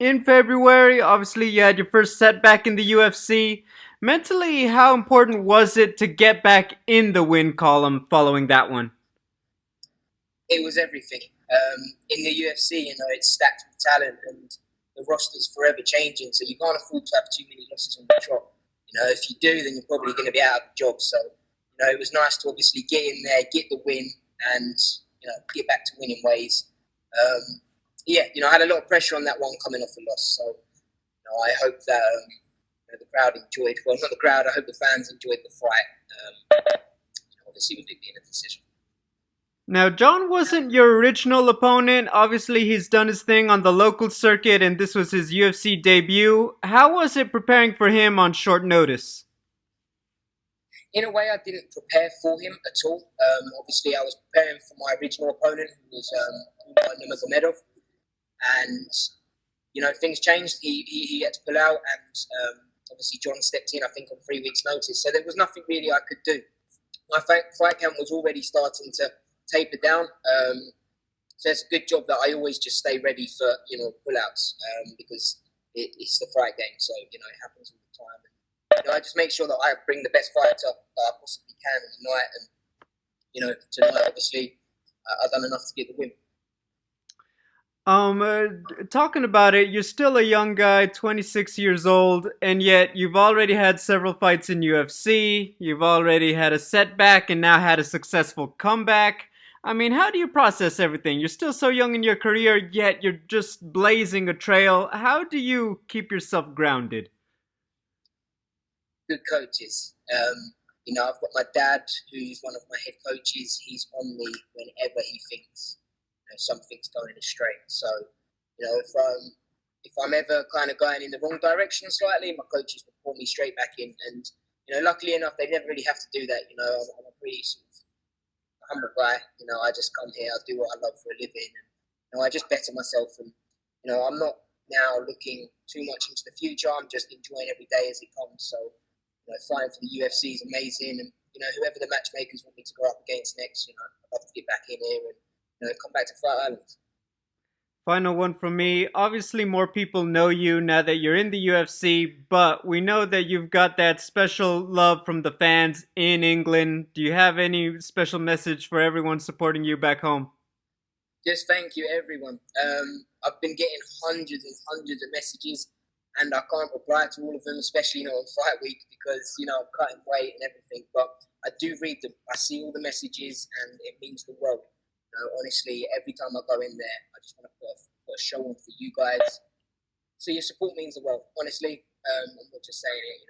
In February, obviously, you had your first setback in the UFC. Mentally, how important was it to get back in the win column following that one? It was everything. In the UFC, it's stacked with talent and the roster's forever changing, so you can't afford to have too many losses on the trot. If you do, then you're probably going to be out of a job. So, it was nice to obviously get in there, get the win, and get back to winning ways. Yeah, I had a lot of pressure on that one coming off a loss. So, I hope that the crowd enjoyed. Well, not the crowd. I hope the fans enjoyed the fight. Obviously, with it being a decision. Now, John wasn't your original opponent. Obviously, he's done his thing on the local circuit, and this was his UFC debut. How was it preparing for him on short notice? In a way, I didn't prepare for him at all. Obviously, I was preparing for my original opponent, who was Nurmagomedov, and things changed. He had to pull out, and obviously John stepped in. I think on 3 weeks' notice, so there was nothing really I could do. My fight camp was already starting to taper down. So it's a good job that I always just stay ready for pull-outs because it's the fight game. So it happens all the time. I just make sure that I bring the best fighter that I possibly can on the night, and tonight obviously I've done enough to get the win. Talking about it, you're still a young guy, 26 years old, and yet you've already had several fights in UFC. You've already had a setback and now had a successful comeback. I mean, how do you process everything? You're still so young in your career, yet you're just blazing a trail. How do you keep yourself grounded? Good coaches. I've got my dad, who's one of my head coaches. He's on me whenever he thinks something's going astray. So, if I'm ever kind of going in the wrong direction slightly, my coaches will pull me straight back in. And luckily enough, they never really have to do that. I'm a pretty sort of humble guy. I just come here, I do what I love for a living, and I just better myself. And I'm not now looking too much into the future. I'm just enjoying every day as it comes. So, fighting for the UFC is amazing, and whoever the matchmakers want me to go up against next, I'd love to get back in here and come back to Fight Island. Final one from me. Obviously, more people know you now that you're in the UFC, but we know that you've got that special love from the fans in England. Do you have any special message for everyone supporting you back home? Just thank you, everyone. I've been getting hundreds and hundreds of messages, and I can't reply to all of them, especially on fight week because I'm cutting weight and everything. But I do read them. I see all the messages, and it means the world. Honestly, every time I go in there, I just want to put a show on for you guys. So your support means the world. Honestly, I'm not just saying it.